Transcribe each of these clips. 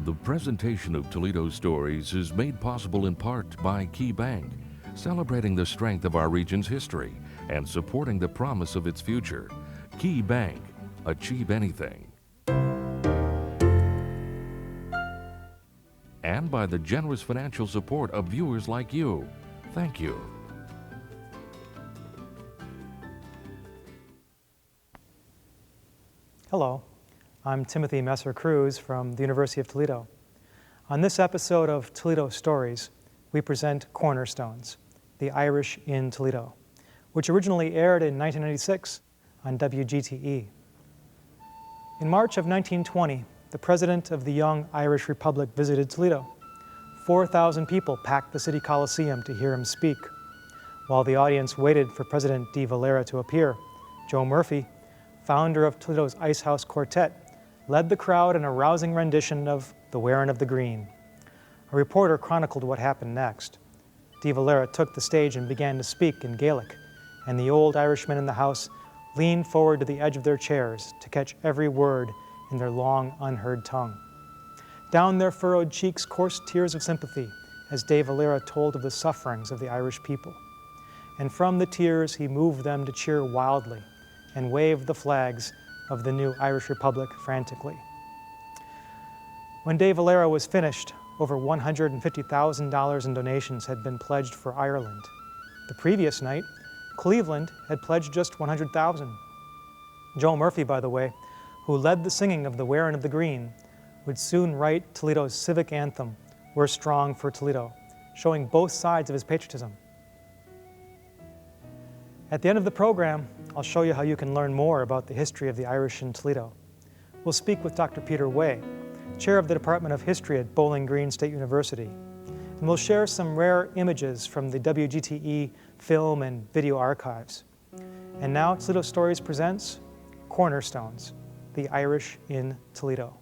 The presentation of Toledo Stories is made possible in part by Key Bank, celebrating the strength of our region's history and supporting the promise of its future. Key Bank, achieve anything. And by the generous financial support of viewers like you. Thank you. Hello, I'm Timothy Messer-Cruz from the University of Toledo. On this episode of Toledo Stories, we present Cornerstones, the Irish in Toledo, which originally aired in 1996 on WGTE. In March of 1920, the president of the young Irish Republic visited Toledo. 4,000 people packed the city coliseum to hear him speak. While the audience waited for President de Valera to appear, Joe Murphy, founder of Toledo's Ice House Quartet, led the crowd in a rousing rendition of The Wearin' of the Green. A reporter chronicled what happened next. De Valera took the stage and began to speak in Gaelic, and the old Irishmen in the house leaned forward to the edge of their chairs to catch every word in their long, unheard tongue. Down their furrowed cheeks coursed tears of sympathy as de Valera told of the sufferings of the Irish people. And from the tears, he moved them to cheer wildly and waved the flags of the new Irish Republic frantically. When de Valera was finished, over $150,000 in donations had been pledged for Ireland. The previous night, Cleveland had pledged just $100,000. Joe Murphy, by the way, who led the singing of The Wearin' of the Green, would soon write Toledo's civic anthem, We're Strong for Toledo, showing both sides of his patriotism. At the end of the program, I'll show you how you can learn more about the history of the Irish in Toledo. We'll speak with Dr. Peter Way, chair of the Department of History at Bowling Green State University. And we'll share some rare images from the WGTE film and video archives. And now Toledo Stories presents Cornerstones, the Irish in Toledo.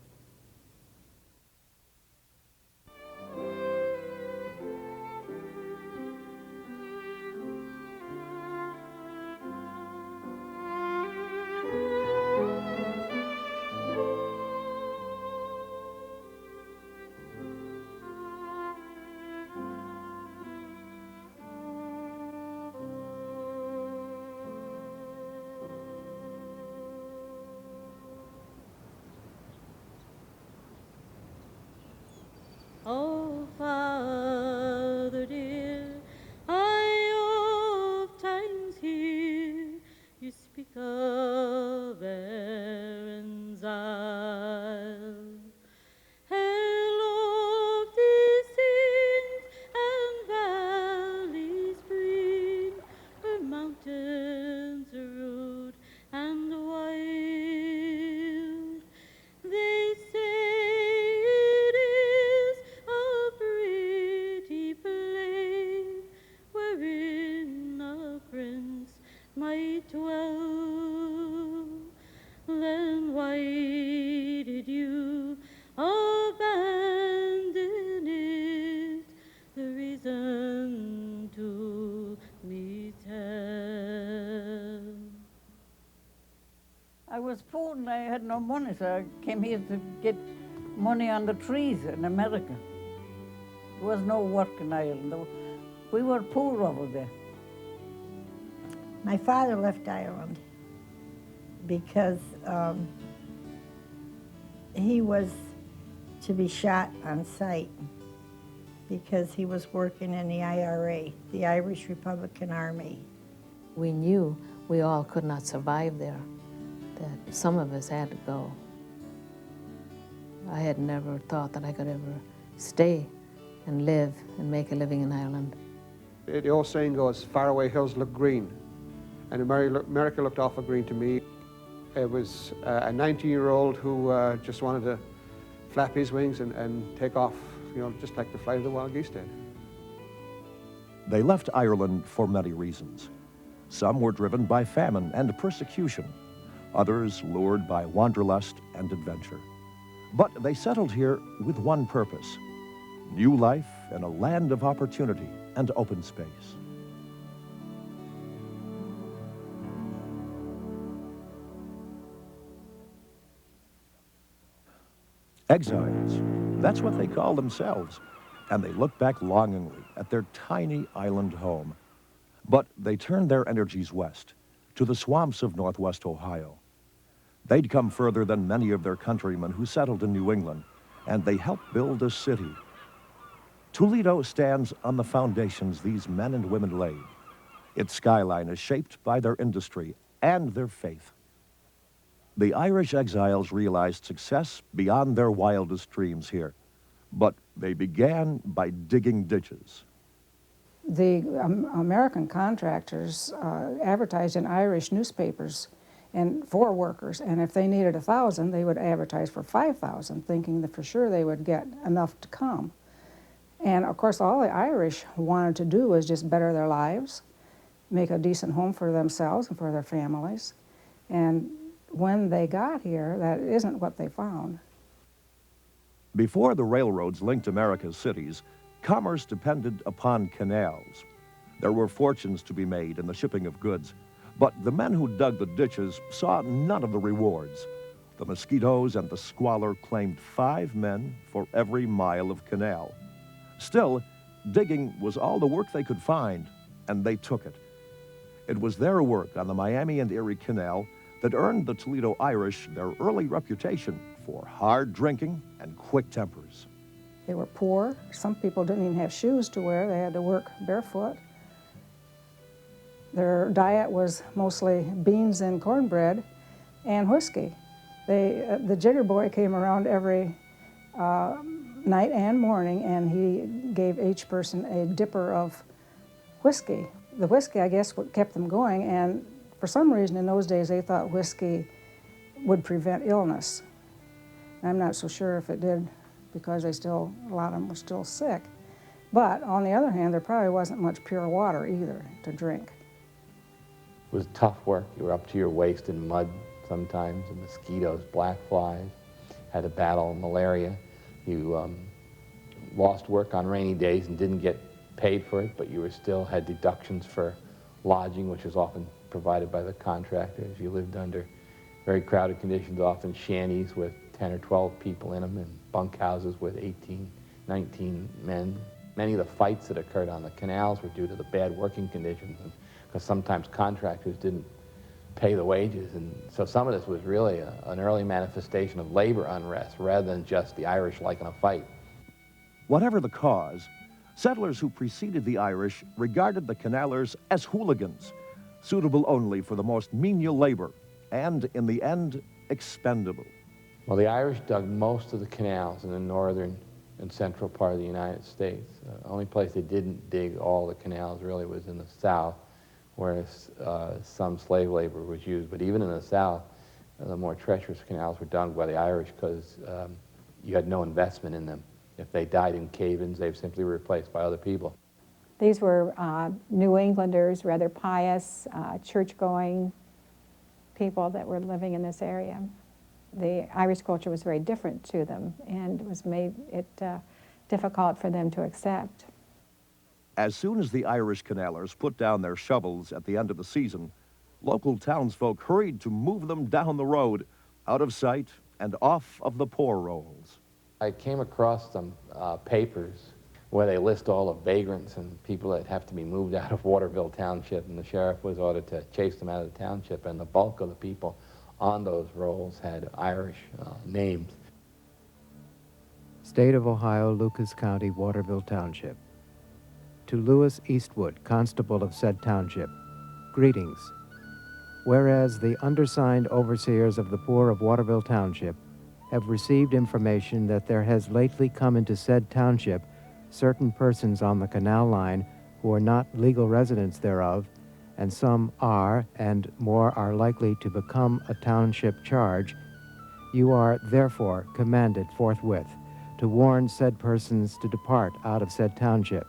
Oh, Father dear, I oft times hear you speak of Erin's Isle. And lofty scenes and valleys green, where mountains are rude and wild. They say might dwell. Then why did you abandon it? The reason to me tell. I was poor and I had no money, so I came here to get money on the trees in America. There was no work in Ireland. We were poor over there. My father left Ireland because he was to be shot on sight because he was working in the IRA, the Irish Republican Army. We knew we all could not survive there, that some of us had to go. I had never thought that I could ever stay and live and make a living in Ireland. The old saying goes, faraway hills look green. And America looked awful green to me. It was a 19-year-old who just wanted to flap his wings and take off, you know, just like the flight of the wild geese did. They left Ireland for many reasons. Some were driven by famine and persecution, others lured by wanderlust and adventure. But they settled here with one purpose: new life in a land of opportunity and open space. Exiles, That's what they call themselves, and they look back longingly at their tiny island home. But they turned their energies west, to the swamps of northwest Ohio. They'd come further than many of their countrymen who settled in New England, and they helped build a city. Toledo stands on the foundations these men and women laid. Its skyline is shaped by their industry and their faith. The Irish exiles realized success beyond their wildest dreams here, but they began by digging ditches. The American contractors advertised in Irish newspapers and for workers, and if they needed 1,000, they would advertise for 5,000, thinking that for sure they would get enough to come. And of course, all the Irish wanted to do was just better their lives, make a decent home for themselves and for their families. And when they got here, that isn't what they found. Before the railroads linked America's cities, commerce depended upon canals. There were fortunes to be made in the shipping of goods, but the men who dug the ditches saw none of the rewards. The mosquitoes and the squalor claimed 5 men for every mile of canal. Still, digging was all the work they could find, and they took it. It was their work on the Miami and Erie Canal that earned the Toledo Irish their early reputation for hard drinking and quick tempers. They were poor. Some people didn't even have shoes to wear. They had to work barefoot. Their diet was mostly beans and cornbread and whiskey. The jigger boy came around every night and morning, and he gave each person a dipper of whiskey. The whiskey, I guess, what kept them going, and for some reason in those days they thought whiskey would prevent illness. I'm not so sure if it did, because a lot of them were still sick. But on the other hand, there probably wasn't much pure water either to drink. It was tough work. You were up to your waist in mud sometimes, and mosquitoes, black flies, had to battle malaria. You lost work on rainy days and didn't get paid for it, but you still had deductions for lodging, which was often provided by the contractors. You lived under very crowded conditions, often shanties with 10 or 12 people in them, and bunkhouses with 18, 19 men. Many of the fights that occurred on the canals were due to the bad working conditions, because sometimes contractors didn't pay the wages, and so some of this was really an early manifestation of labor unrest rather than just the Irish liking a fight. Whatever the cause, settlers who preceded the Irish regarded the canalers as hooligans, suitable only for the most menial labor, and in the end, expendable. Well, the Irish dug most of the canals in the northern and central part of the United States. The only place they didn't dig all the canals really was in the south, where some slave labor was used. But even in the south, the more treacherous canals were done by the Irish because you had no investment in them. If they died in cave-ins, they were simply replaced by other people. These were New Englanders, rather pious, church-going people that were living in this area. The Irish culture was very different to them, and made it difficult for them to accept. As soon as the Irish canalers put down their shovels at the end of the season, local townsfolk hurried to move them down the road, out of sight and off of the poor rolls. I came across some papers where they list all the vagrants and people that have to be moved out of Waterville Township, and the sheriff was ordered to chase them out of the township, and the bulk of the people on those rolls had Irish names. State of Ohio, Lucas County, Waterville Township. To Louis Eastwood, Constable of said township, greetings. Whereas the undersigned overseers of the poor of Waterville Township have received information that there has lately come into said township certain persons on the canal line who are not legal residents thereof, and some are, and more are likely to become a township charge, you are therefore commanded forthwith to warn said persons to depart out of said township,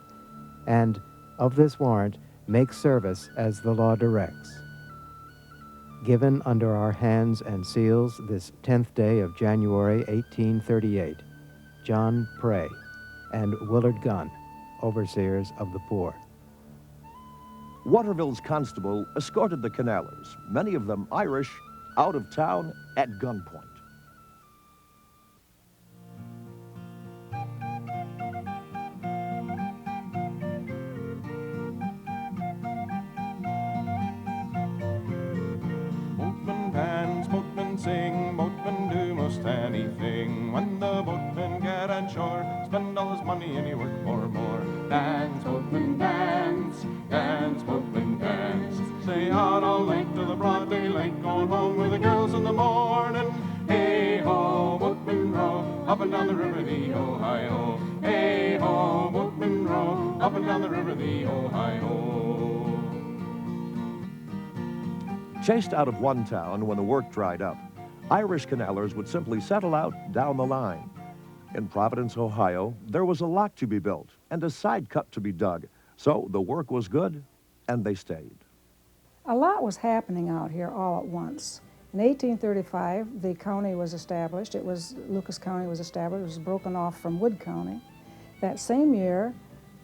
and of this warrant make service as the law directs. Given under our hands and seals this 10th day of January 1838, John Prey and Willard Gunn, overseers of the poor. Waterville's constable escorted the canalers, many of them Irish, out of town at gunpoint. anything. When the boatmen get on shore, spend all his money and he work for more. Dance, boatman, dance, dance, boatman, dance. Stay out all night till the broad daylight, going home with the girls in the morning. Hey ho, boatman row, up and down the river the Ohio. Hey ho, boatman row, up and down the river the Ohio. Chased out of one town when the work dried up, Irish canalers would simply settle out down the line. In Providence, Ohio, there was a lock to be built and a side cut to be dug, so the work was good and they stayed. A lot was happening out here all at once. In 1835, the county was established. Lucas County was established. It was broken off from Wood County. That same year,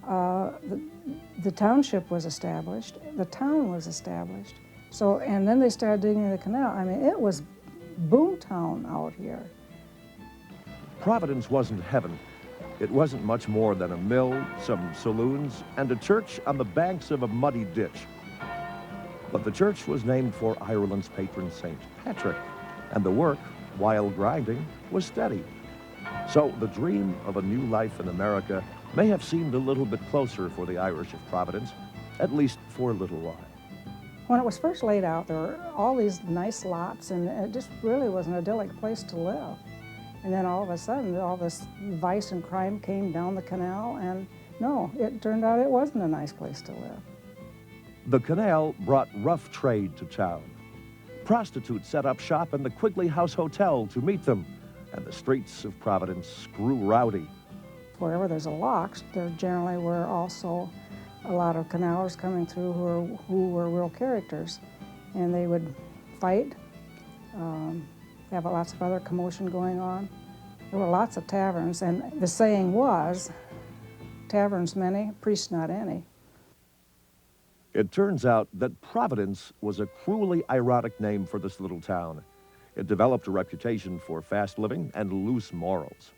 the township was established. The town was established. So, and then they started digging the canal. I mean, it was boomtown out here. Providence wasn't heaven. It wasn't much more than a mill, some saloons, and a church on the banks of a muddy ditch. But the church was named for Ireland's patron St. Patrick, and the work, while grinding, was steady. So the dream of a new life in America may have seemed a little bit closer for the Irish of Providence, at least for a little while. When it was first laid out, there were all these nice lots, and it just really was an idyllic place to live. And then all of a sudden, all this vice and crime came down the canal, and no, it turned out it wasn't a nice place to live. The canal brought rough trade to town. Prostitutes set up shop in the Quigley House Hotel to meet them, and the streets of Providence grew rowdy. Wherever there's a lock, there generally were also a lot of canalers coming through who were real characters, and they would fight, have lots of other commotion going on. There were lots of taverns, and the saying was, taverns many, priests not any. It turns out that Providence was a cruelly ironic name for this little town. It developed a reputation for fast living and loose morals.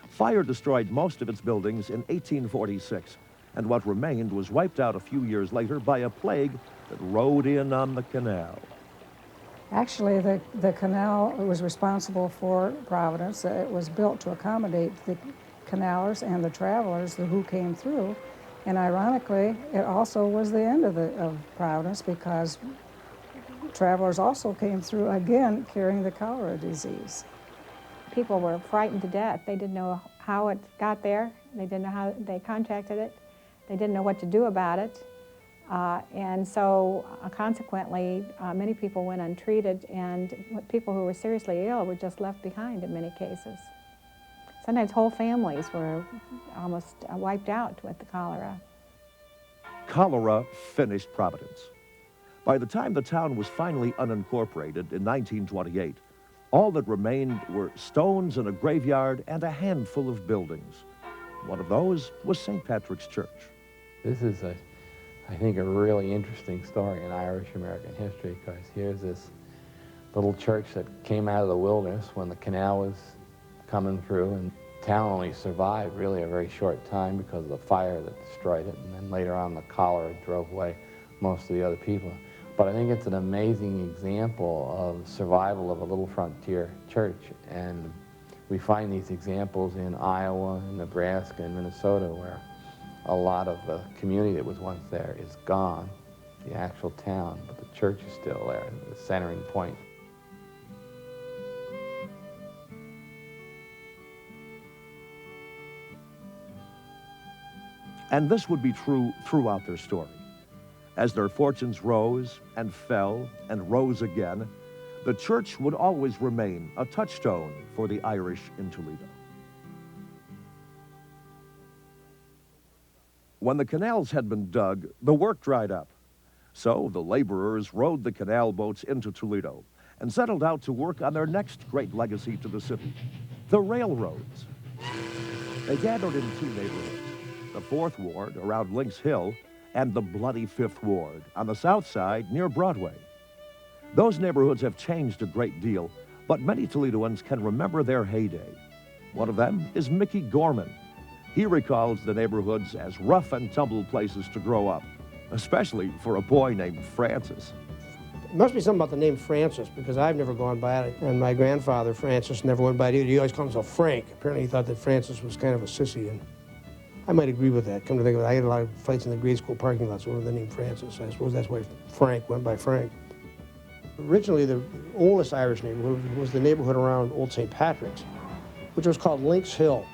Fire destroyed most of its buildings in 1846, and what remained was wiped out a few years later by a plague that rode in on the canal. Actually, the canal was responsible for Providence. It was built to accommodate the canalers and the travelers who came through. And ironically, it also was the end of Providence, because travelers also came through again carrying the cholera disease. People were frightened to death. They didn't know how it got there. They didn't know how they contracted it. They didn't know what to do about it. And so consequently, many people went untreated, and people who were seriously ill were just left behind in many cases. Sometimes whole families were almost wiped out with the cholera. Cholera finished Providence. By the time the town was finally unincorporated in 1928, all that remained were stones and a graveyard and a handful of buildings. One of those was St. Patrick's Church. This is, I think, a really interesting story in Irish American history, because here's this little church that came out of the wilderness when the canal was coming through, and the town only survived really a very short time because of the fire that destroyed it, and then later on the cholera drove away most of the other people. But I think it's an amazing example of survival of a little frontier church, and we find these examples in Iowa, and Nebraska, and Minnesota, where a lot of the community that was once there is gone, the actual town, but the church is still there, the centering point. And this would be true throughout their story. As their fortunes rose and fell and rose again, the church would always remain a touchstone for the Irish in Toledo. When the canals had been dug, the work dried up. So the laborers rowed the canal boats into Toledo and settled out to work on their next great legacy to the city, the railroads. They gathered in two neighborhoods, the 4th Ward around Lynx Hill and the bloody 5th Ward on the south side near Broadway. Those neighborhoods have changed a great deal, but many Toledoans can remember their heyday. One of them is Mickey Gorman. He recalls the neighborhoods as rough and tumble places to grow up, especially for a boy named Francis. Must be something about the name Francis, because I've never gone by it, and my grandfather, Francis, never went by it either. He always called himself Frank. Apparently he thought that Francis was kind of a sissy, and I might agree with that. Come to think of it, I had a lot of fights in the grade school parking lots over the name Francis. I suppose that's why Frank went by Frank. Originally, the oldest Irish neighborhood was the neighborhood around Old St. Patrick's, which was called Lynx Hill.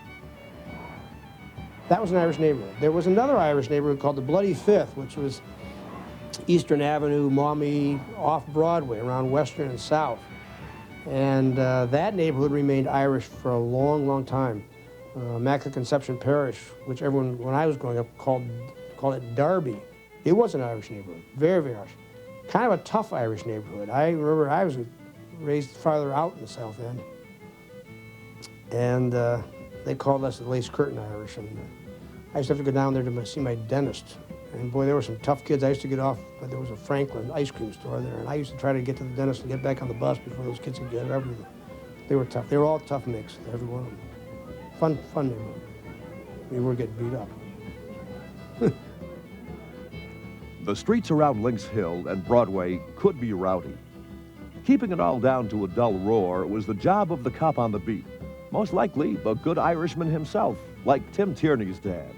That was an Irish neighborhood. There was another Irish neighborhood called the Bloody Fifth, which was Eastern Avenue, Maumee, off Broadway, around Western and South. And that neighborhood remained Irish for a long, long time. Immaculate Conception Parish, which everyone, when I was growing up, called it Derby. It was an Irish neighborhood, very, very Irish. Kind of a tough Irish neighborhood. I remember I was raised farther out in the South End. And they called us the Lace Curtain Irish. And I used to have to go down there to see my dentist. And boy, there were some tough kids. I used to get off, but there was a Franklin ice cream store there, and I used to try to get to the dentist and get back on the bus before those kids could get everything. They were tough. They were all tough mix, every one of them. Fun neighborhood. We were getting beat up. The streets around Lynx Hill and Broadway could be rowdy. Keeping it all down to a dull roar was the job of the cop on the beat. Most likely, the good Irishman himself, like Tim Tierney's dad.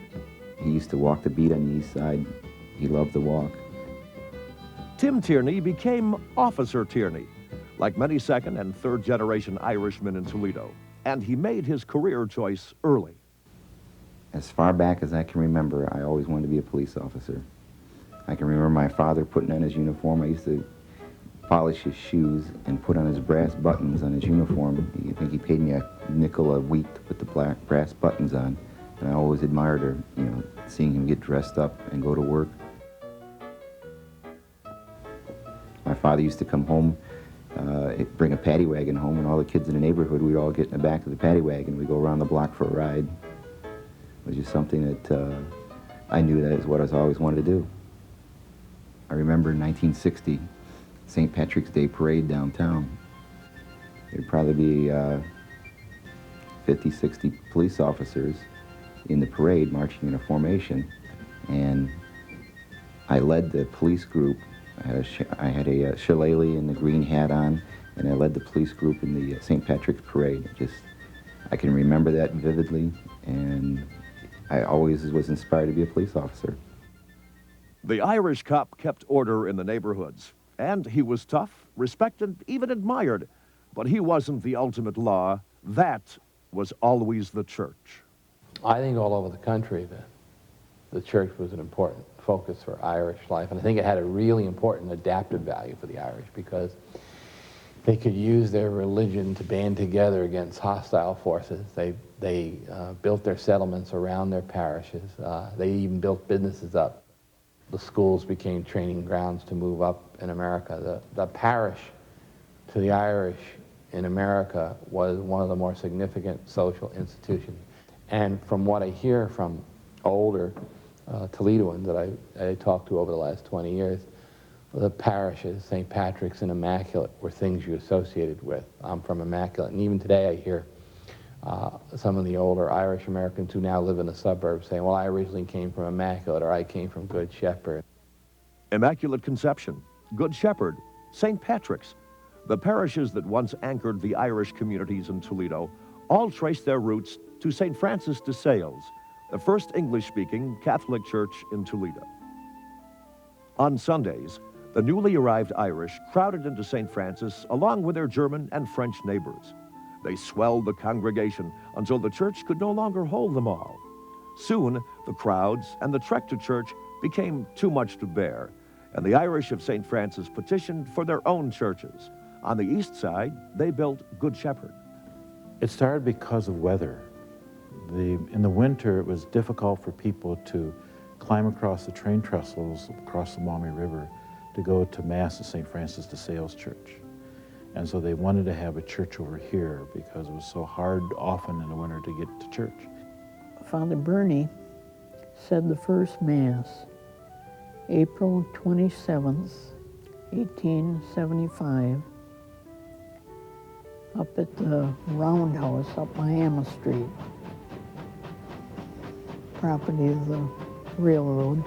He used to walk the beat on the east side. He loved to walk. Tim Tierney became Officer Tierney, like many second and third generation Irishmen in Toledo, and he made his career choice early. As far back as I can remember, I always wanted to be a police officer. I can remember my father putting on his uniform. I used to polish his shoes and put on his brass buttons on his uniform. I think he paid me a nickel a week to put the black brass buttons on. And I always admired her, you know, seeing him get dressed up and go to work. My father used to come home, bring a paddy wagon home, and all the kids in the neighborhood, we'd all get in the back of the paddy wagon. We'd go around the block for a ride. It was just something that I knew that is what I always wanted to do. I remember in 1960, St. Patrick's Day parade downtown. There'd probably be 50, 60 police officers in the parade marching in a formation, and I led the police group. I had a shillelagh and the green hat on, and I led the police group in the St. Patrick's parade. I can remember that vividly, and I always was inspired to be a police officer. The Irish cop kept order in the neighborhoods, and he was tough, respected, even admired, but he wasn't the ultimate law. That was always the church. I think all over the country the church was an important focus for Irish life, and I think it had a really important adaptive value for the Irish because they could use their religion to band together against hostile forces. They built their settlements around their parishes. They even built businesses up. The schools became training grounds to move up in America. The parish to the Irish in America was one of the more significant social institutions. And from what I hear from older Toledoans that I talked to over the last 20 years, the parishes, St. Patrick's and Immaculate, were things you associated with. I'm from Immaculate, and even today I hear some of the older Irish Americans who now live in the suburbs saying, well, I originally came from Immaculate, or I came from Good Shepherd. Immaculate Conception, Good Shepherd, St. Patrick's, the parishes that once anchored the Irish communities in Toledo all trace their roots to St. Francis de Sales, the first English-speaking Catholic church in Toledo. On Sundays, the newly arrived Irish crowded into St. Francis along with their German and French neighbors. They swelled the congregation until the church could no longer hold them all. Soon, the crowds and the trek to church became too much to bear, and the Irish of St. Francis petitioned for their own churches. On the east side, they built Good Shepherd. It started because of weather. In the winter, it was difficult for people to climb across the train trestles across the Maumee River to go to Mass at St. Francis de Sales Church. And so they wanted to have a church over here because it was so hard often in the winter to get to church. Father Bernie said the first Mass, April 27th, 1875, up at the Roundhouse up Miami Street, property of the railroad.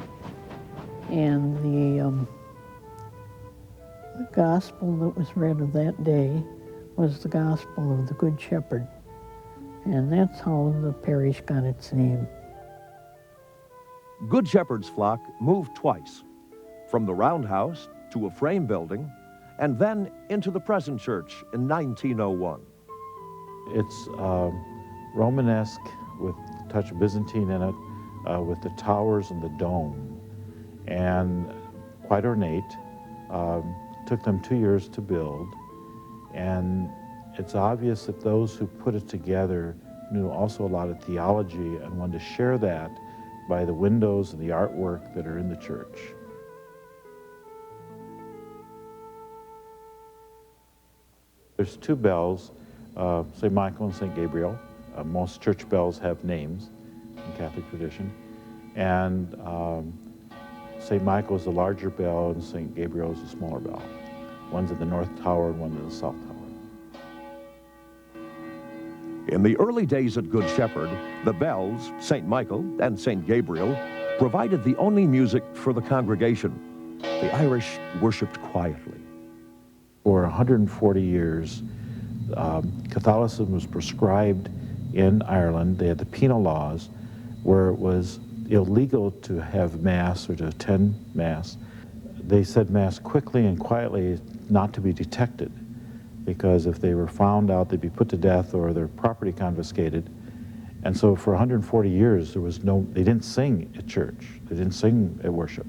And The gospel that was read of that day was the gospel of the Good Shepherd, and that's how the parish got its name. Good Shepherd's flock moved twice, from the roundhouse to a frame building, and then into the present church in 1901. It's Romanesque with a touch of Byzantine in it, with the towers and the dome, and quite ornate. Took them 2 years to build, and it's obvious that those who put it together knew also a lot of theology and wanted to share that by the windows and the artwork that are in the church. There's two bells, St. Michael and St. Gabriel. Most church bells have names in Catholic tradition. And St. Michael is the larger bell and St. Gabriel is the smaller bell. One's at the north tower and one's at the south tower. In the early days at Good Shepherd, the bells, St. Michael and St. Gabriel, provided the only music for the congregation. The Irish worshipped quietly. For 140 years, Catholicism was prescribed in Ireland. They had the penal laws where it was illegal to have Mass or to attend Mass. They said Mass quickly and quietly, not to be detected, because if they were found out, they'd be put to death or their property confiscated. And so for 140 years, they didn't sing at church. They didn't sing at worship.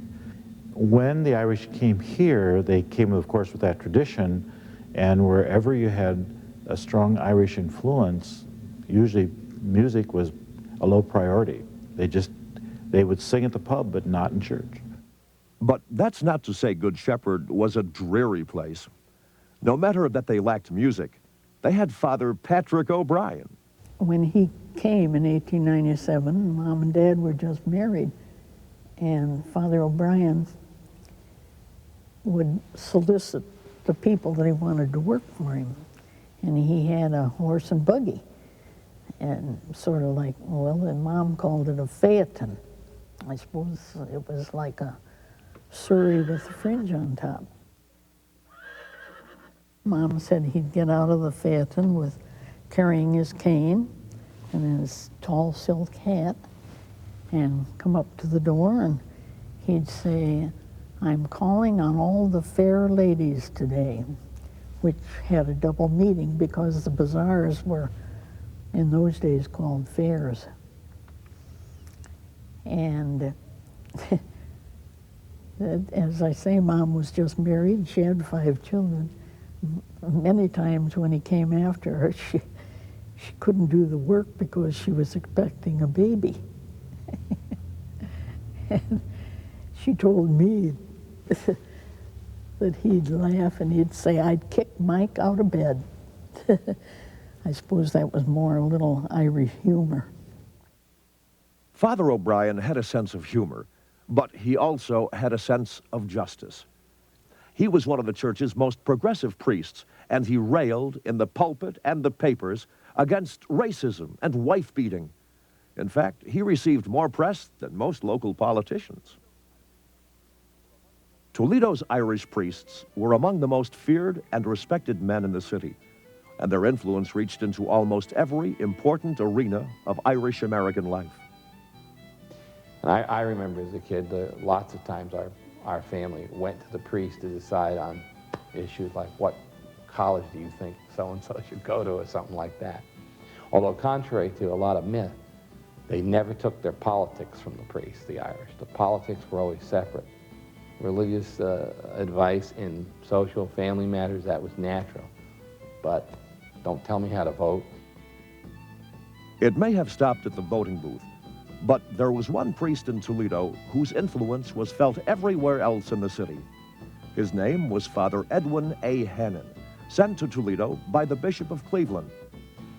When the Irish came here, they came, of course, with that tradition, and wherever you had a strong Irish influence, usually music was a low priority. They would sing at the pub, but not in church. But that's not to say Good Shepherd was a dreary place. No matter that they lacked music, they had Father Patrick O'Brien. When he came in 1897, Mom and Dad were just married, and Father O'Brien would solicit the people that he wanted to work for him. And he had a horse and buggy, and sort of like, well, and Mom called it a phaeton. I suppose it was like a surrey with a fringe on top. Mom said he'd get out of the phaeton with carrying his cane and his tall silk hat and come up to the door, and he'd say, "I'm calling on all the fair ladies today," which had a double meaning because the bazaars were in those days called fairs. And as I say, Mom was just married. She had 5 children. Many times when he came after her, she couldn't do the work because she was expecting a baby. And she told me that he'd laugh and he'd say, "I'd kick Mike out of bed." I suppose that was more a little Irish humor. Father O'Brien had a sense of humor, but he also had a sense of justice. He was one of the church's most progressive priests, and he railed in the pulpit and the papers against racism and wife-beating. In fact, he received more press than most local politicians. Toledo's Irish priests were among the most feared and respected men in the city, and their influence reached into almost every important arena of Irish-American life. And I remember as a kid, lots of times our family went to the priest to decide on issues like, what college do you think so-and-so should go to, or something like that. Although contrary to a lot of myth, they never took their politics from the priests, the Irish. The politics were always separate. Religious advice in social, family matters, that was natural. But don't tell me how to vote. It may have stopped at the voting booth, but there was one priest in Toledo whose influence was felt everywhere else in the city. His name was Father Edwin A. Hannon, sent to Toledo by the Bishop of Cleveland.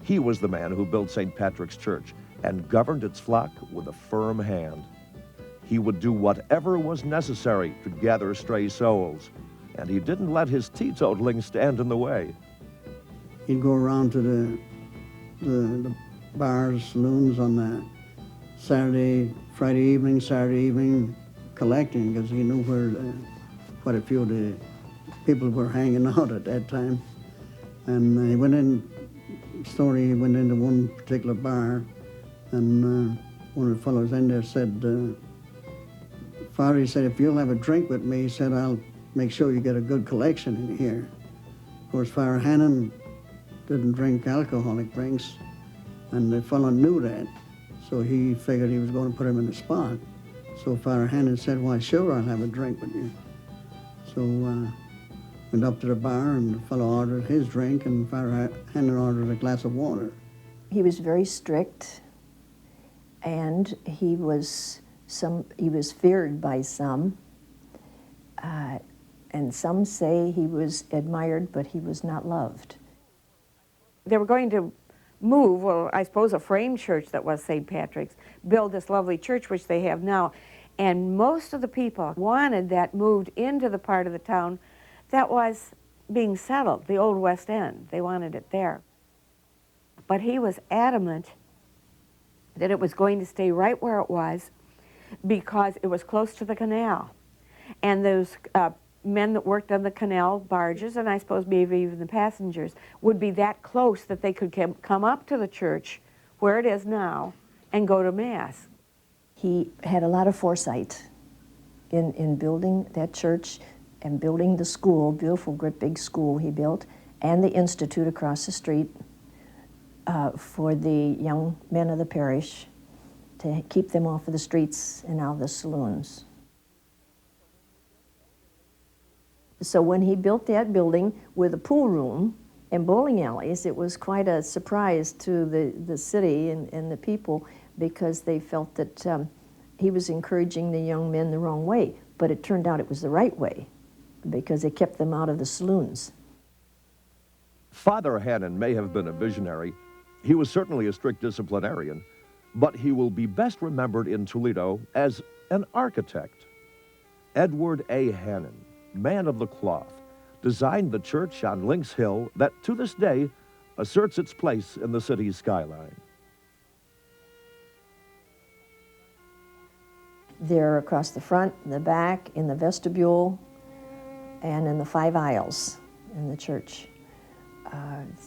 He was the man who built St. Patrick's Church and governed its flock with a firm hand. He would do whatever was necessary to gather stray souls, and he didn't let his teetotaling stand in the way. He'd go around to the bars, saloons on the Friday evening, Saturday evening, collecting, because he knew quite a few of the people were hanging out at that time. And he went into one particular bar, and one of the fellows in there said, Father, he said, if you'll have a drink with me, he said, I'll make sure you get a good collection in here. Of course, Father Hannon didn't drink alcoholic drinks, and the fellow knew that, so he figured he was going to put him in the spot. So Father Hannon said, why, sure, I'll have a drink with you. So went up to the bar, and the fellow ordered his drink, and Father Hannon ordered a glass of water. He was very strict, and he was feared by some, and some say he was admired, but he was not loved. They were going to move, well, I suppose a frame church that was St. Patrick's, build this lovely church which they have now, and most of the people wanted that moved into the part of the town that was being settled, the old West End. They wanted it there. But he was adamant that it was going to stay right where it was because it was close to the canal. And those men that worked on the canal barges, and I suppose maybe even the passengers, would be that close that they could come up to the church where it is now and go to Mass. He had a lot of foresight in building that church and building the school, beautiful, great big school he built, and the institute across the street for the young men of the parish to keep them off of the streets and out of the saloons. So when he built that building with a pool room and bowling alleys, it was quite a surprise to the city and the people, because they felt that he was encouraging the young men the wrong way. But it turned out it was the right way, because it kept them out of the saloons. Father Hannon may have been a visionary. He was certainly a strict disciplinarian, but he will be best remembered in Toledo as an architect. Edward A. Hannon, man of the cloth, designed the church on Lynx Hill that to this day asserts its place in the city's skyline. They're across the front, in the back, in the vestibule, and in the 5 aisles in the church.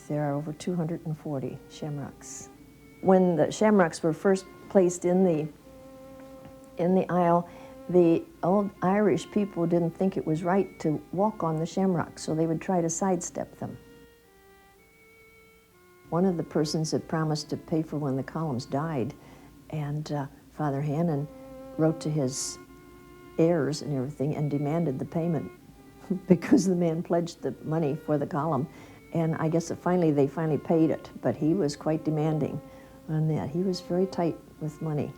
There are over 240 shamrocks. When the shamrocks were first placed in the aisle, the old Irish people didn't think it was right to walk on the shamrocks, so they would try to sidestep them. One of the persons had promised to pay for one of the columns died, and Father Hannon wrote to his heirs and everything and demanded the payment because the man pledged the money for the column. And I guess they finally paid it, but he was quite demanding on that. He was very tight with money.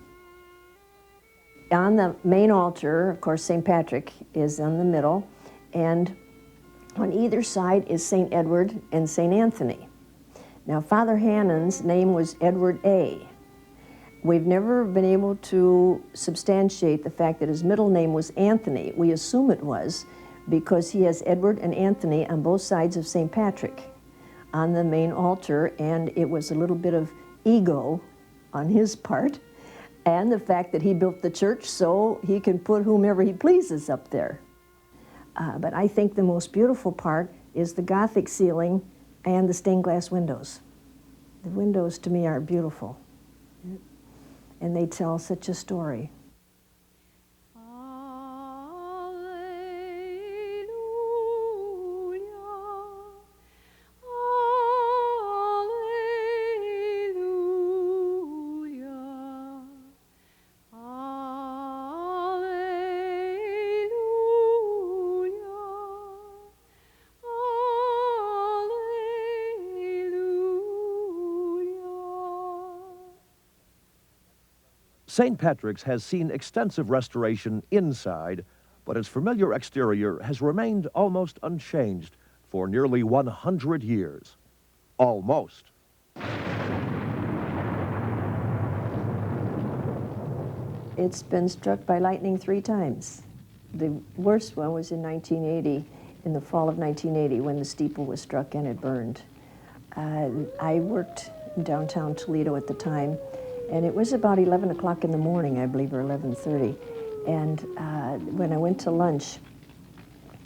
On the main altar, of course, St. Patrick is in the middle, and on either side is St. Edward and St. Anthony. Now, Father Hannon's name was Edward A. We've never been able to substantiate the fact that his middle name was Anthony. We assume it was because he has Edward and Anthony on both sides of St. Patrick on the main altar, and it was a little bit of ego on his part, and the fact that he built the church so he can put whomever he pleases up there. But I think the most beautiful part is the Gothic ceiling and the stained glass windows. The windows to me are beautiful, and they tell such a story. St. Patrick's has seen extensive restoration inside, but its familiar exterior has remained almost unchanged for nearly 100 years. Almost. It's been struck by lightning 3 times. The worst one was in 1980, in the fall of 1980, when the steeple was struck and it burned. I worked in downtown Toledo at the time, and it was about 11 o'clock in the morning, I believe, or 11:30. And when I went to lunch,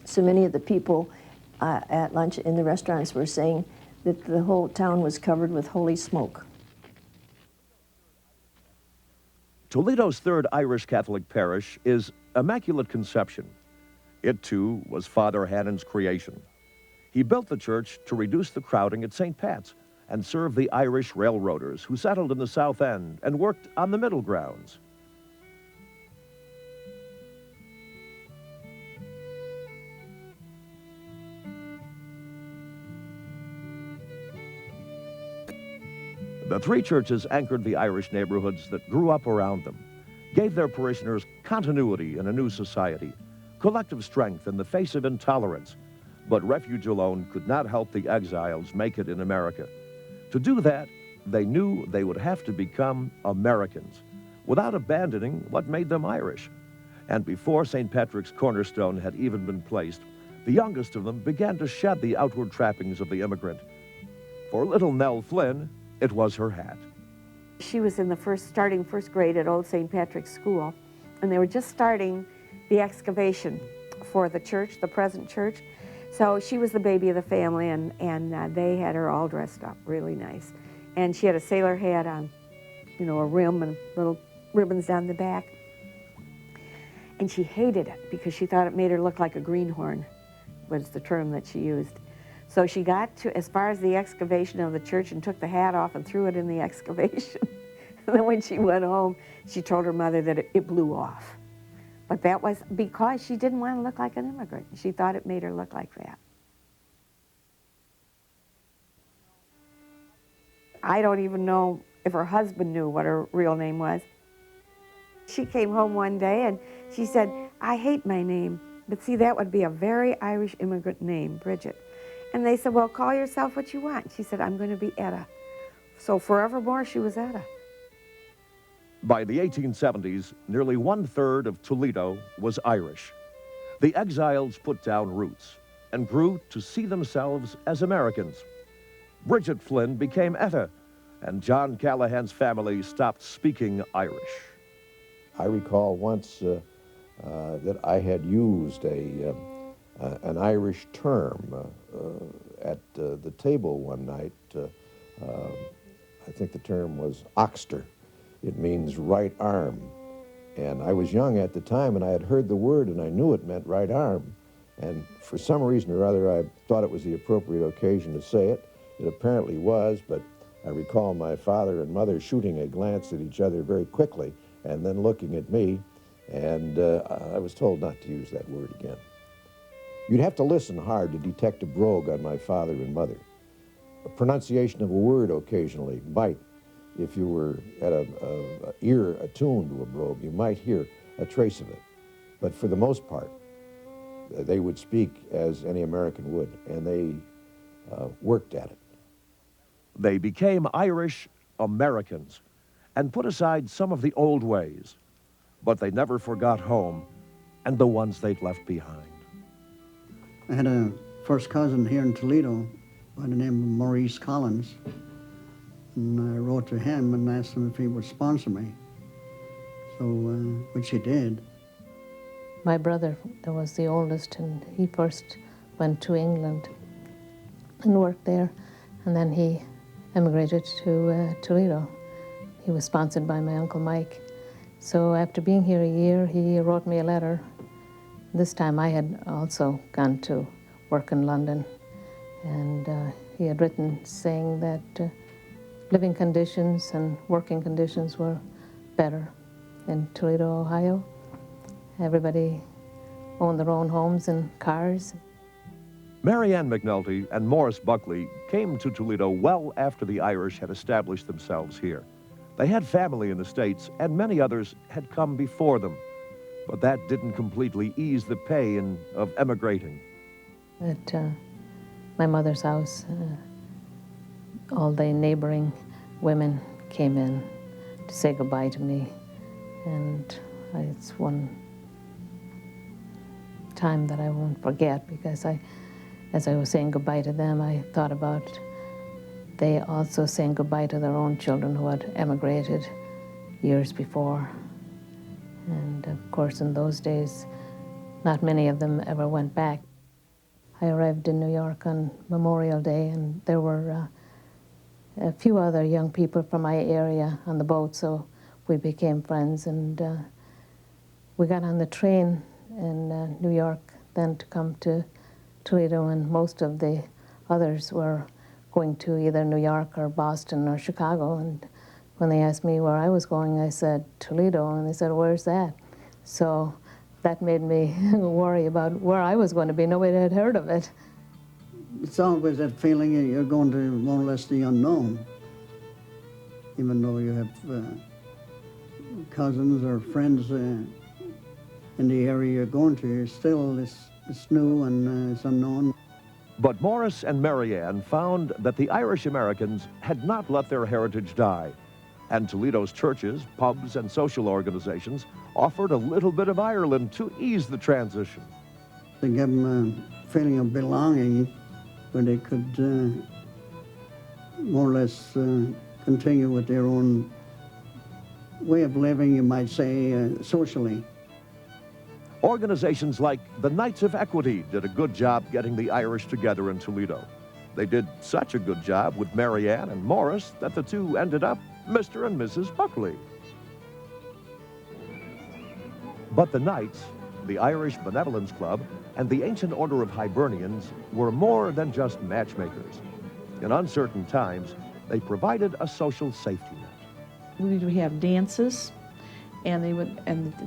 so many of the people at lunch in the restaurants were saying that the whole town was covered with holy smoke. Toledo's third Irish Catholic parish is Immaculate Conception. It, too, was Father Hannon's creation. He built the church to reduce the crowding at St. Pat's and serve the Irish railroaders who settled in the South End and worked on the middle grounds. The three churches anchored the Irish neighborhoods that grew up around them, gave their parishioners continuity in a new society, collective strength in the face of intolerance. But refuge alone could not help the exiles make it in America. To do that, they knew they would have to become Americans, without abandoning what made them Irish. And before St. Patrick's cornerstone had even been placed, the youngest of them began to shed the outward trappings of the immigrant. For little Nell Flynn, it was her hat. She was in the starting first grade at Old St. Patrick's School, and they were just starting the excavation for the church, the present church. So she was the baby of the family, and they had her all dressed up really nice. And she had a sailor hat on, you know, a rim and little ribbons down the back. And she hated it because she thought it made her look like a greenhorn, was the term that she used. So she got to as far as the excavation of the church and took the hat off and threw it in the excavation. And then when she went home, she told her mother that it blew off. But that was because she didn't want to look like an immigrant. She thought it made her look like that. I don't even know if her husband knew what her real name was. She came home one day and she said, "I hate my name, but see, that would be a very Irish immigrant name, Bridget." And they said, "Well, call yourself what you want." She said, "I'm going to be Etta." So forevermore, she was Etta. By the 1870s, nearly 1/3 of Toledo was Irish. The exiles put down roots and grew to see themselves as Americans. Bridget Flynn became Etta, and John Callahan's family stopped speaking Irish. I recall once that I had used an Irish term at the table one night. I think the term was oxter. It means right arm. And I was young at the time, and I had heard the word, and I knew it meant right arm. And for some reason or other, I thought it was the appropriate occasion to say it. It apparently was, but I recall my father and mother shooting a glance at each other very quickly and then looking at me, and I was told not to use that word again. You'd have to listen hard to detect a brogue on my father and mother. A pronunciation of a word occasionally might, if you were at an ear attuned to a brogue, you might hear a trace of it. But for the most part, they would speak as any American would, and they worked at it. They became Irish Americans and put aside some of the old ways, but they never forgot home and the ones they'd left behind. I had a first cousin here in Toledo by the name of Maurice Collins, and I wrote to him and asked him if he would sponsor me, so which he did. My brother was the oldest, and he first went to England and worked there, and then he emigrated to Toledo. He was sponsored by my Uncle Mike. So after being here a year, he wrote me a letter. This time I had also gone to work in London, and he had written saying that living conditions and working conditions were better in Toledo, Ohio. Everybody owned their own homes and cars. Mary Ann McNulty and Morris Buckley came to Toledo well after the Irish had established themselves here. They had family in the States, and many others had come before them. But that didn't completely ease the pain of emigrating. At my mother's house, all the neighboring women came in to say goodbye to me. And it's one time that I won't forget, because as I was saying goodbye to them, I thought about they also saying goodbye to their own children who had emigrated years before. And of course, in those days, not many of them ever went back. I arrived in New York on Memorial Day, and there were a few other young people from my area on the boat, so we became friends, and we got on the train in New York then to come to Toledo, and most of the others were going to either New York or Boston or Chicago. And when they asked me where I was going, I said Toledo, and they said, "Where's that?" So that made me worry about where I was going to be. Nobody had heard of it. It's always that feeling that you're going to more or less the unknown, even though you have cousins or friends in the area you're going to. Still, it's new and it's unknown. But Morris and Marianne found that the Irish Americans had not let their heritage die, and Toledo's churches, pubs, and social organizations offered a little bit of Ireland to ease the transition. To give them a feeling of belonging where they could more or less continue with their own way of living, you might say, socially. Organizations like the Knights of Equity did a good job getting the Irish together in Toledo. They did such a good job with Marianne and Morris that the two ended up Mr. and Mrs. Buckley. But the Knights, the Irish Benevolence Club, and the Ancient Order of Hibernians were more than just matchmakers. In uncertain times, they provided a social safety net. We would have dances, and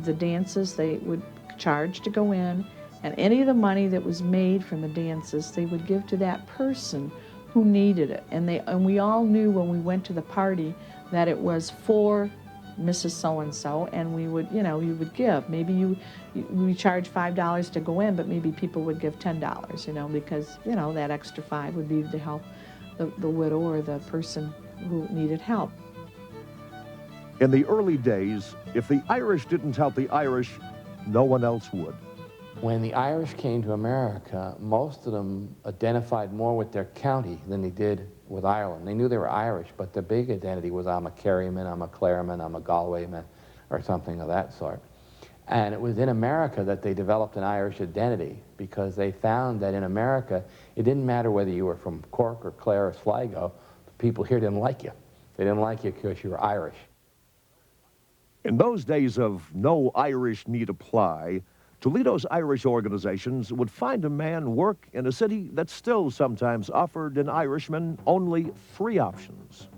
the dances they would charge to go in, and any of the money that was made from the dances they would give to that person who needed it. And we all knew when we went to the party that it was for Mrs. So-and-so, and we would, you know, you would give. Maybe we charged $5 to go in, but maybe people would give $10, you know, because, you know, that extra $5 would be to help the widow or the person who needed help. In the early days, if the Irish didn't help the Irish, no one else would. When the Irish came to America, most of them identified more with their county than they did with Ireland. They knew they were Irish, but their big identity was I'm a Kerryman, I'm a Clareman, I'm a Galwayman, or something of that sort. And it was in America that they developed an Irish identity, because they found that in America, it didn't matter whether you were from Cork or Clare or Sligo, the people here didn't like you. They didn't like you because you were Irish. In those days of no Irish need apply, Toledo's Irish organizations would find a man work in a city that still sometimes offered an Irishman only 3 options.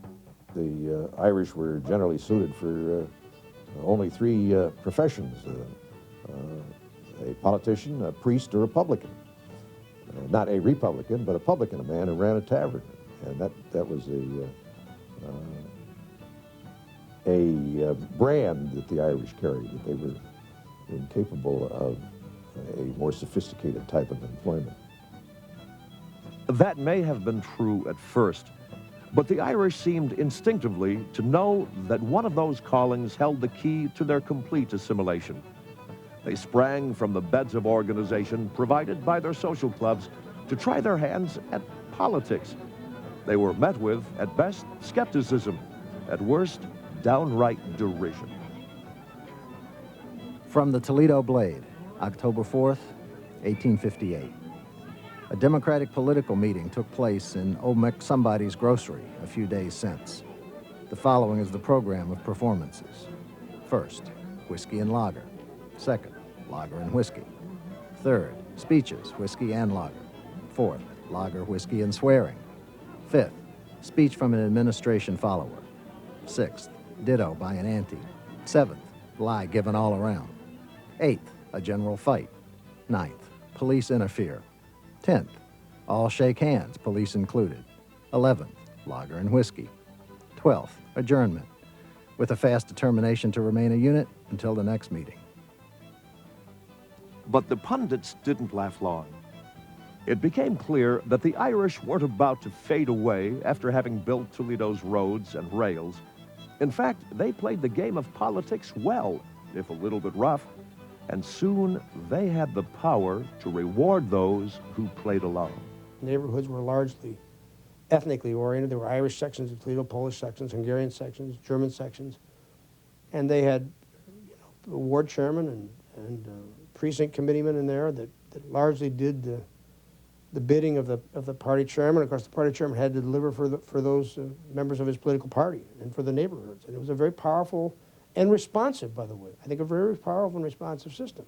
The Irish were generally suited for only 3 professions, a politician, a priest, or a publican. Not a Republican, but a publican, a man who ran a tavern. And that was a brand that the Irish carried, that they were incapable of a more sophisticated type of employment. That may have been true at first, but the Irish seemed instinctively to know that one of those callings held the key to their complete assimilation. They sprang from the beds of organization provided by their social clubs to try their hands at politics. They were met with, at best, skepticism, at worst, downright derision. From the Toledo Blade, October 4th, 1858. A Democratic political meeting took place in Old Somebody's Grocery a few days since. The following is the program of performances. First, whiskey and lager. Second, lager and whiskey. Third, speeches, whiskey and lager. Fourth, lager, whiskey, and swearing. Fifth, speech from an administration follower. Sixth, ditto by an auntie. Seventh, lie given all around. Eighth, a general fight. Ninth, police interfere. 10th, all shake hands, police included. 11th, lager and whiskey. 12th, adjournment, with a fast determination to remain a unit until the next meeting. But the pundits didn't laugh long. It became clear that the Irish weren't about to fade away after having built Toledo's roads and rails. In fact, they played the game of politics well, if a little bit rough, and soon they had the power to reward those who played along. Neighborhoods were largely ethnically oriented. There were Irish sections of Toledo, Polish sections, Hungarian sections, German sections, and they had, you know, a ward chairman and precinct committeemen in there that largely did the bidding of the party chairman. Of course, the party chairman had to deliver for those members of his political party and for the neighborhoods. And it was a very powerful and responsive, by the way. I think a very powerful and responsive system.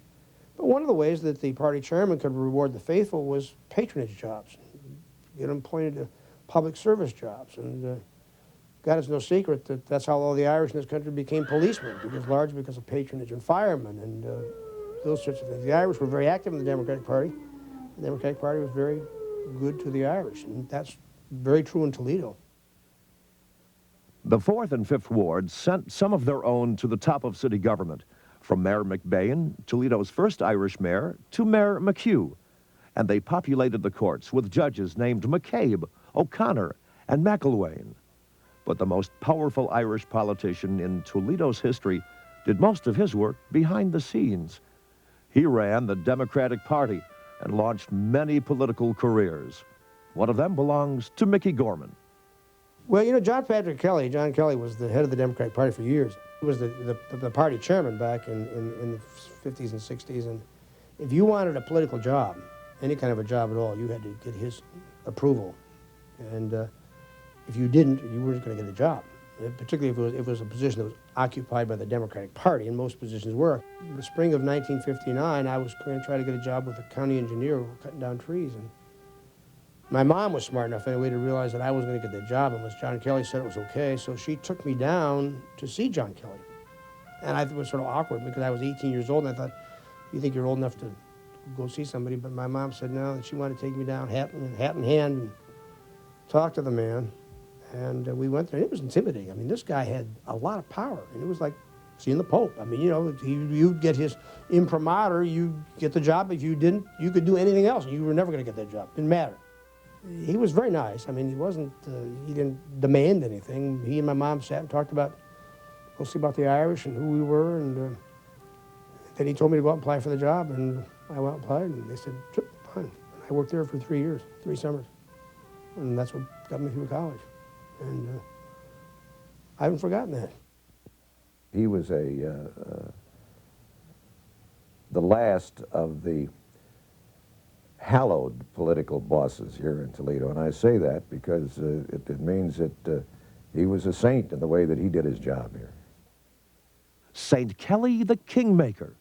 But one of the ways that the party chairman could reward the faithful was patronage jobs, get them appointed to public service jobs. And God, it's no secret that that's how all the Irish in this country became policemen, largely because of patronage, and firemen and those sorts of things. The Irish were very active in the Democratic Party. The Democratic Party was very good to the Irish, and that's very true in Toledo. The 4th and 5th wards sent some of their own to the top of city government, from Mayor McBain, Toledo's first Irish mayor, to Mayor McHugh. And they populated the courts with judges named McCabe, O'Connor, and McIlwain. But the most powerful Irish politician in Toledo's history did most of his work behind the scenes. He ran the Democratic Party and launched many political careers. One of them belongs to Mickey Gorman. Well, you know, John Kelly was the head of the Democratic Party for years. He was the party chairman back in the 50s and 60s. And if you wanted a political job, any kind of a job at all, you had to get his approval. And if you didn't, you weren't going to get the job, particularly if it was a position that was occupied by the Democratic Party, and most positions were. In the spring of 1959, I was going to try to get a job with a county engineer who was cutting down trees. And my mom was smart enough anyway to realize that I wasn't going to get the job unless John Kelly said it was okay, so she took me down to see John Kelly. And I thought it was sort of awkward because I was 18 years old, and I thought, you think you're old enough to go see somebody? But my mom said no, that she wanted to take me down, hat in hand, and talk to the man. And we went there, and it was intimidating. I mean, this guy had a lot of power, and it was like seeing the Pope. I mean, you know, you'd get his imprimatur, you get the job. If you didn't, you could do anything else, and you were never going to get that job. Didn't matter. He was very nice. I mean, he didn't demand anything. He and my mom sat and talked mostly about the Irish and who we were, and then he told me to go out and apply for the job, and I went and applied, and they said, sure, fine. I worked there for 3 years, 3 summers, and that's what got me through college. And I haven't forgotten that. He was the last of the hallowed political bosses here in Toledo, and I say that because it means that he was a saint in the way that he did his job here. St. Kelly the Kingmaker.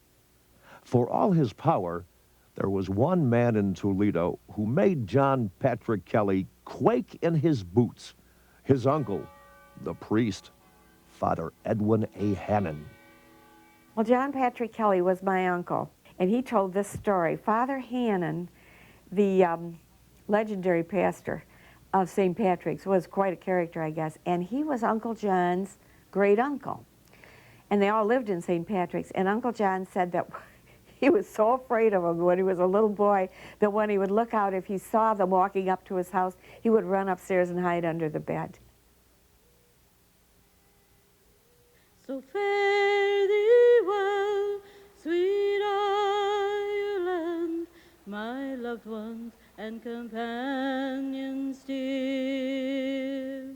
For all his power, there was one man in Toledo who made John Patrick Kelly quake in his boots. His uncle, the priest, Father Edwin A. Hannon. Well, John Patrick Kelly was my uncle, and he told this story. Father Hannon, the legendary pastor of St. Patrick's, was quite a character, I guess, and he was Uncle John's great uncle. And they all lived in St. Patrick's, and Uncle John said that he was so afraid of them when he was a little boy that when he would look out, if he saw them walking up to his house, he would run upstairs and hide under the bed. So fare thee well, sweet Ireland, my loved ones and companions dear.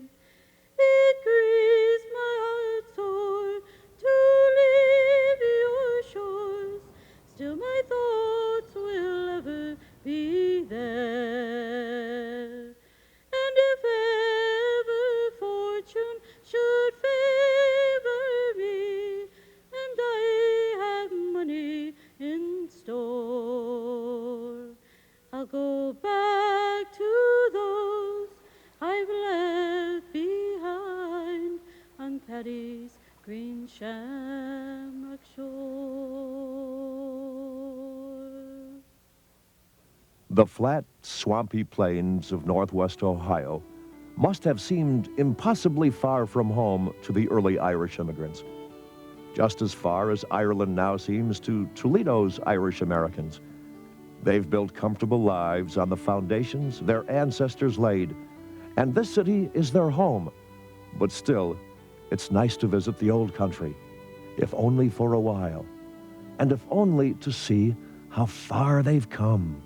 It grieves my heart sore to leave your shores, still my thoughts will ever be there. And if ever fortune should favor me, and I have money in store, I'll go back to those I've left behind on Paddy's green shamrock shore. The flat, swampy plains of northwest Ohio must have seemed impossibly far from home to the early Irish immigrants, just as far as Ireland now seems to Toledo's Irish Americans. They've built comfortable lives on the foundations their ancestors laid, and this city is their home. But still, it's nice to visit the old country, if only for a while, and if only to see how far they've come.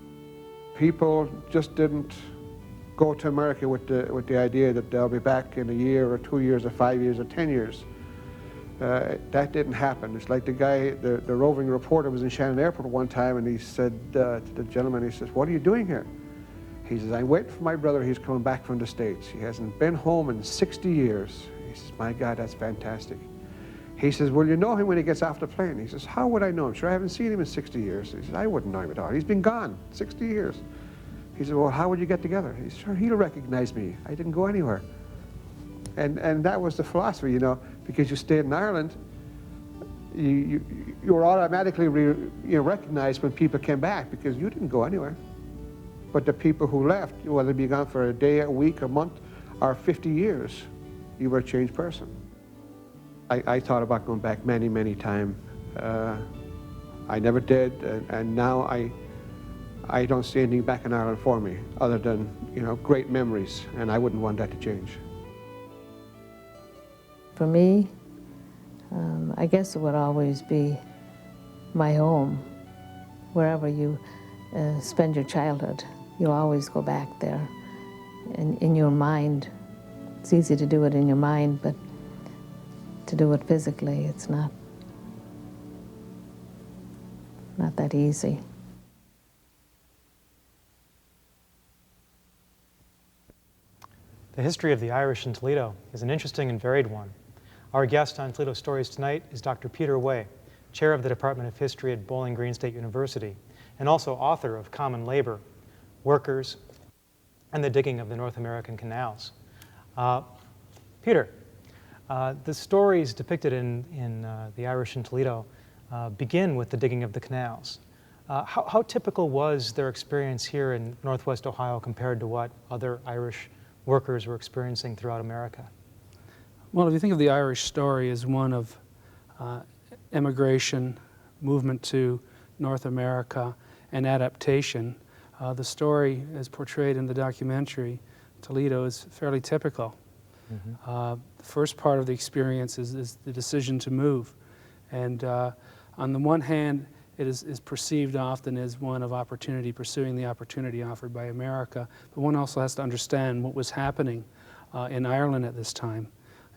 People just didn't go to America with the idea that they'll be back in a year or 2 years or 5 years or 10 years. That didn't happen. It's like the guy, the roving reporter was in Shannon Airport one time, and he said to the gentleman, he says, "What are you doing here?" He says, I'm waiting for my brother. He's coming back from the States. He hasn't been home in 60 years. He says, my God, that's fantastic. He says, will you know him when he gets off the plane? He says, how would I know him? Sure, I haven't seen him in 60 years. He says, I wouldn't know him at all. He's been gone 60 years. He said, well, how would you get together? He said, sure, he'll recognize me. I didn't go anywhere. And that was the philosophy, you know, because you stayed in Ireland, you were automatically recognized when people came back because you didn't go anywhere. But the people who left, whether they be gone for a day, a week, a month, or 50 years, you were a changed person. I thought about going back many, many times. I never did, and now I don't see anything back in Ireland for me other than, you know, great memories, and I wouldn't want that to change. For me, I guess it would always be my home. Wherever you spend your childhood, you'll always go back there. In your mind, it's easy to do it in your mind, but to do it physically, it's not that easy. The history of the Irish in Toledo is an interesting and varied one. Our guest on Toledo Stories tonight is Dr. Peter Way, chair of the Department of History at Bowling Green State University, and also author of Common Labor, Workers, and the Digging of the North American Canals. Peter, the stories depicted in the Irish in Toledo begin with the digging of the canals. How typical was their experience here in Northwest Ohio compared to what other Irish workers were experiencing throughout America? Well, if you think of the Irish story as one of immigration, movement to North America, and adaptation, the story as portrayed in the documentary, Toledo, is fairly typical. Mm-hmm. The first part of the experience is the decision to move. And on the one hand, it is perceived often as one of opportunity, pursuing the opportunity offered by America. But one also has to understand what was happening in Ireland at this time.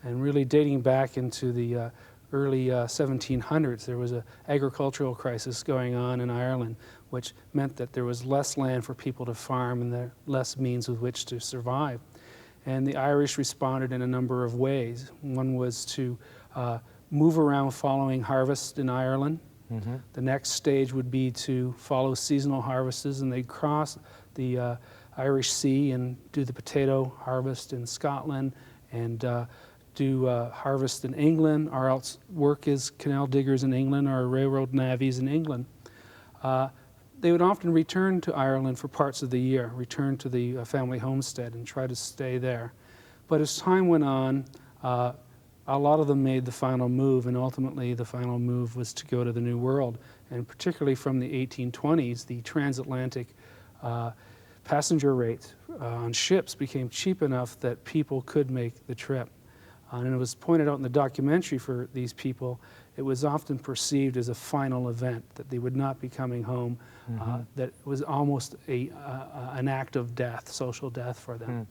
And really dating back into the early 1700s, there was an agricultural crisis going on in Ireland, which meant that there was less land for people to farm and there less means with which to survive. And the Irish responded in a number of ways. One was to move around following harvest in Ireland. Mm-hmm. The next stage would be to follow seasonal harvests, and they'd cross the Irish Sea and do the potato harvest in Scotland and do harvest in England, or else work as canal diggers in England or railroad navvies in England. They would often return to Ireland for parts of the year, return to the family homestead and try to stay there. But as time went on, a lot of them made the final move, and ultimately the final move was to go to the New World. And particularly from the 1820s, the transatlantic passenger rates on ships became cheap enough that people could make the trip. And it was pointed out in the documentary for these people, it was often perceived as a final event, that they would not be coming home, that it was almost an act of death, social death for them.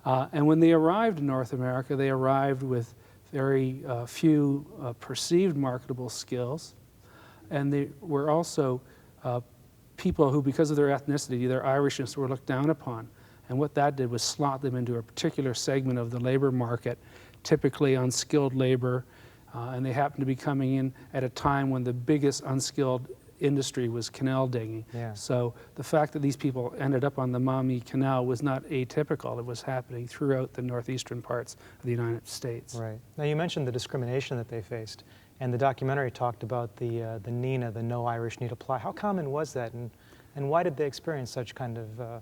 And when they arrived in North America, they arrived with very few perceived marketable skills, and they were also people who, because of their ethnicity, their Irishness, were looked down upon. And what that did was slot them into a particular segment of the labor market, typically unskilled labor, and they happened to be coming in at a time when the biggest unskilled industry was canal digging. Yeah. So the fact that these people ended up on the Maumee Canal was not atypical. It was happening throughout the northeastern parts of the United States. Right. Now you mentioned the discrimination that they faced, and the documentary talked about the NINA, the No Irish Need Apply. How common was that, and why did they experience such kind of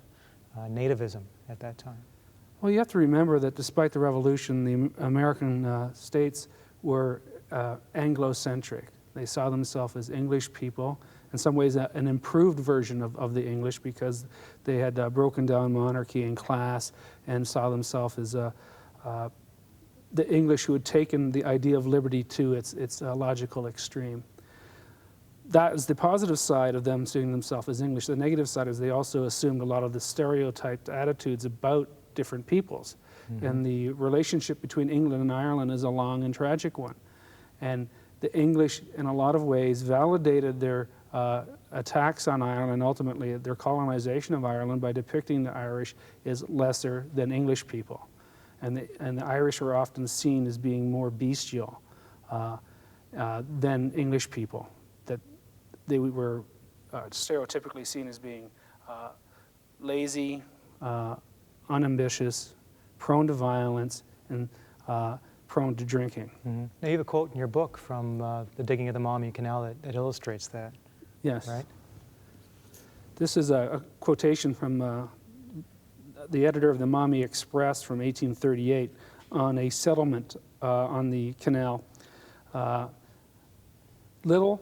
nativism at that time? Well, you have to remember that despite the revolution, the American states were Anglo-centric. They saw themselves as English people, in some ways an improved version of the English, because they had broken down monarchy and class and saw themselves as the English who had taken the idea of liberty to its logical extreme. That is the positive side of them seeing themselves as English. The negative side is they also assumed a lot of the stereotyped attitudes about different peoples. Mm-hmm. And the relationship between England and Ireland is a long and tragic one. And the English, in a lot of ways, validated their attacks on Ireland and ultimately their colonization of Ireland by depicting the Irish as lesser than English people. And the Irish were often seen as being more bestial than English people, that they were stereotypically seen as being lazy, unambitious, prone to violence, and prone to drinking. Mm-hmm. Now you have a quote in your book from the digging of the Maumee Canal that illustrates that. Yes. Right? This is a quotation from the editor of the Maumee Express from 1838 on a settlement on the canal. Little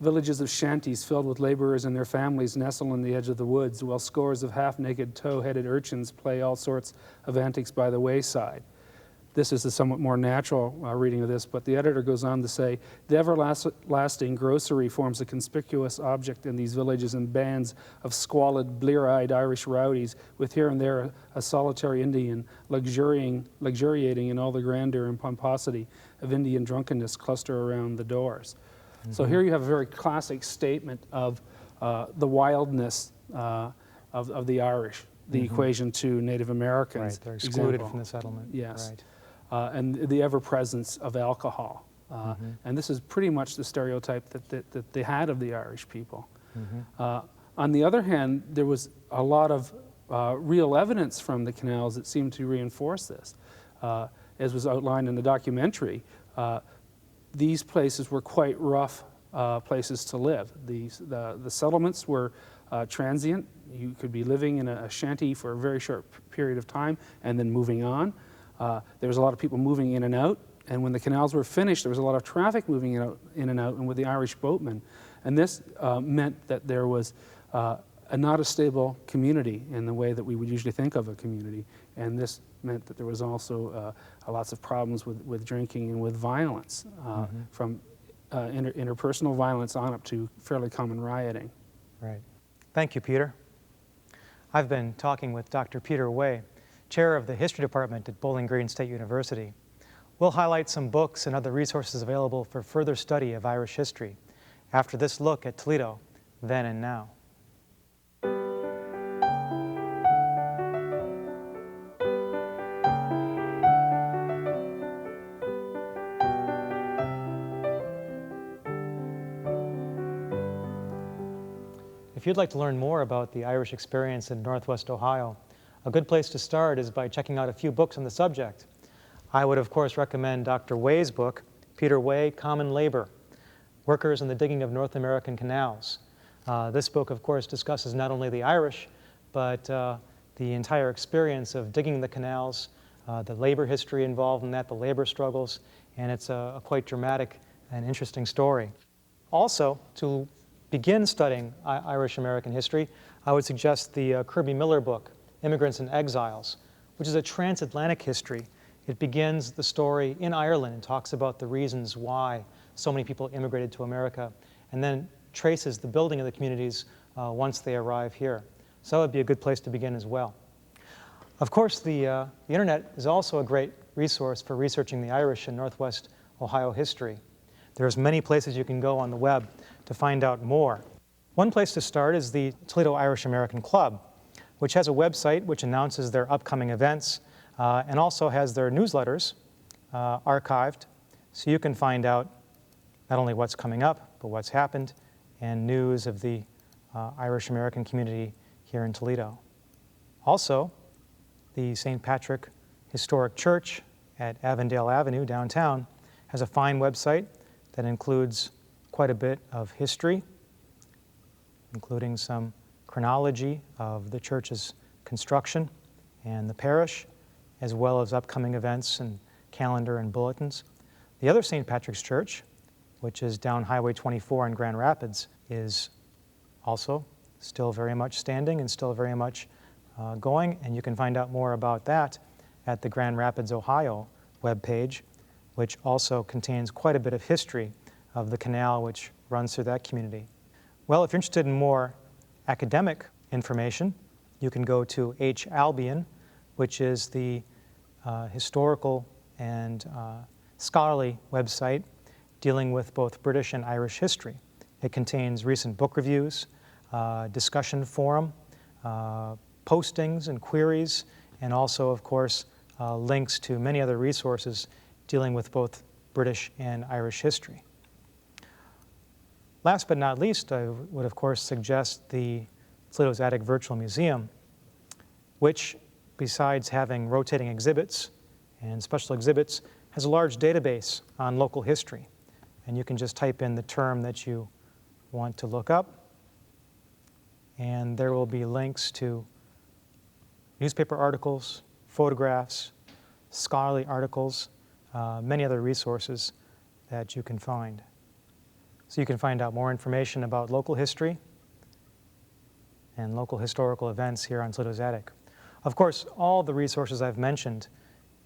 villages of shanties filled with laborers and their families nestle on the edge of the woods, while scores of half-naked tow-headed urchins play all sorts of antics by the wayside. This is a somewhat more natural reading of this, but the editor goes on to say, the everlasting grocery forms a conspicuous object in these villages and bands of squalid, blear-eyed Irish rowdies, with here and there a solitary Indian luxuriating in all the grandeur and pomposity of Indian drunkenness cluster around the doors. Mm-hmm. So here you have a very classic statement of the wildness of the Irish, the mm-hmm. equation to Native Americans. Right, they're excluded example. from the settlement. Yes. Right. And the ever-presence of alcohol. Mm-hmm. And this is pretty much the stereotype that they had of the Irish people. Mm-hmm. On the other hand, there was a lot of real evidence from the canals that seemed to reinforce this. As was outlined in the documentary, these places were quite rough places to live. The settlements were transient. You could be living in a shanty for a very short period of time and then moving on. There was a lot of people moving in and out, and when the canals were finished, there was a lot of traffic moving in and out, and with the Irish boatmen. And this meant that there was not a stable community in the way that we would usually think of a community. And this meant that there was also lots of problems with drinking and with violence, mm-hmm. from interpersonal violence on up to fairly common rioting. Right. Thank you, Peter. I've been talking with Dr. Peter Way, Chair of the History Department at Bowling Green State University. We'll highlight some books and other resources available for further study of Irish history after this look at Toledo, then and now. If you'd like to learn more about the Irish experience in Northwest Ohio, a good place to start is by checking out a few books on the subject. I would, of course, recommend Dr. Way's book, Peter Way, Common Labor, Workers in the Digging of North American Canals. This book, of course, discusses not only the Irish, but the entire experience of digging the canals, the labor history involved in that, the labor struggles, and it's a quite dramatic and interesting story. Also, to begin studying Irish American history, I would suggest the Kirby Miller book, Immigrants and Exiles, which is a transatlantic history. It begins the story in Ireland and talks about the reasons why so many people immigrated to America, and then traces the building of the communities once they arrive here. So it would be a good place to begin as well. Of course, the internet is also a great resource for researching the Irish and Northwest Ohio history. There's many places you can go on the web to find out more. One place to start is the Toledo Irish American Club, which has a website which announces their upcoming events and also has their newsletters archived, so you can find out not only what's coming up, but what's happened and news of the Irish American community here in Toledo. Also, the St. Patrick Historic Church at Avondale Avenue downtown has a fine website that includes quite a bit of history, including some chronology of the church's construction and the parish, as well as upcoming events and calendar and bulletins. The other St. Patrick's Church, which is down Highway 24 in Grand Rapids, is also still very much standing and still very much going, and you can find out more about that at the Grand Rapids, Ohio webpage, which also contains quite a bit of history of the canal which runs through that community. Well, if you're interested in more academic information, you can go to H. Albion, which is the historical and scholarly website dealing with both British and Irish history. It contains recent book reviews, discussion forum, postings and queries, and also, of course, links to many other resources dealing with both British and Irish history. Last but not least, I would, of course, suggest the Toledo's Attic Virtual Museum, which, besides having rotating exhibits and special exhibits, has a large database on local history. And you can just type in the term that you want to look up, and there will be links to newspaper articles, photographs, scholarly articles, many other resources that you can find. So you can find out more information about local history and local historical events here on Toledo's Attic. Of course, all the resources I've mentioned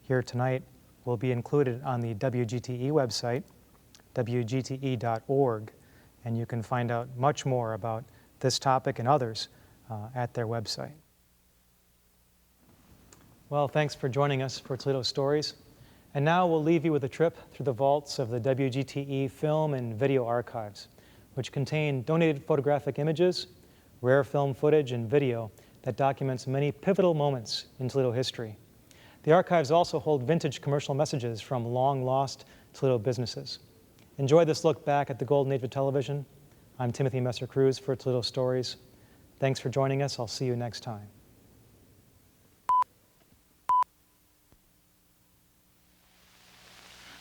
here tonight will be included on the WGTE website, WGTE.org, and you can find out much more about this topic and others at their website. Well, thanks for joining us for Toledo Stories. And now we'll leave you with a trip through the vaults of the WGTE film and video archives, which contain donated photographic images, rare film footage, and video that documents many pivotal moments in Toledo history. The archives also hold vintage commercial messages from long-lost Toledo businesses. Enjoy this look back at the golden age of television. I'm Timothy Messer-Cruz for Toledo Stories. Thanks for joining us. I'll see you next time.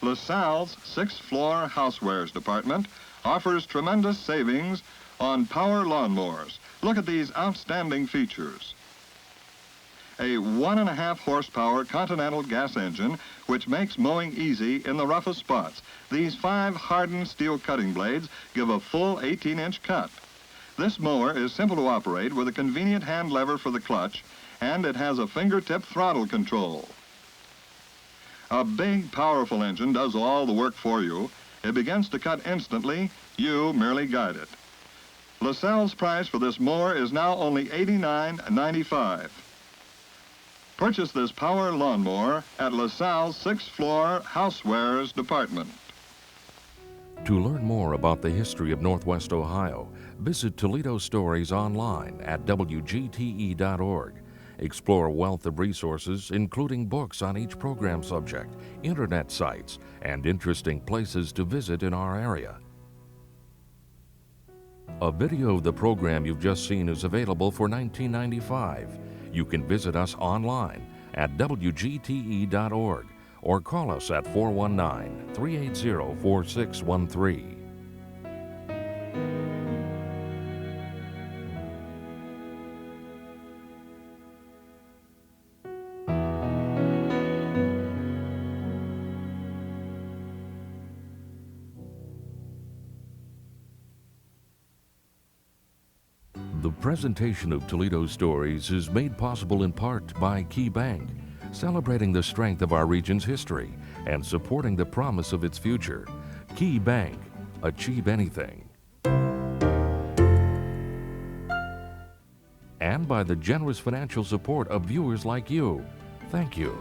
LaSalle's 6th-floor housewares department offers tremendous savings on power lawnmowers. Look at these outstanding features. A 1.5 horsepower Continental gas engine which makes mowing easy in the roughest spots. These 5 hardened steel cutting blades give a full 18-inch cut. This mower is simple to operate with a convenient hand lever for the clutch, and it has a fingertip throttle control. A big, powerful engine does all the work for you. It begins to cut instantly. You merely guide it. LaSalle's price for this mower is now only $89.95. Purchase this power lawnmower at LaSalle's 6th-floor housewares department. To learn more about the history of Northwest Ohio, visit Toledo Stories online at WGTE.org. Explore a wealth of resources, including books on each program subject, internet sites, and interesting places to visit in our area. A video of the program you've just seen is available for $19.95. You can visit us online at WGTE.org or call us at 419-380-4613. The presentation of Toledo Stories is made possible in part by Key Bank, celebrating the strength of our region's history and supporting the promise of its future. Key Bank, achieve anything. And by the generous financial support of viewers like you. Thank you.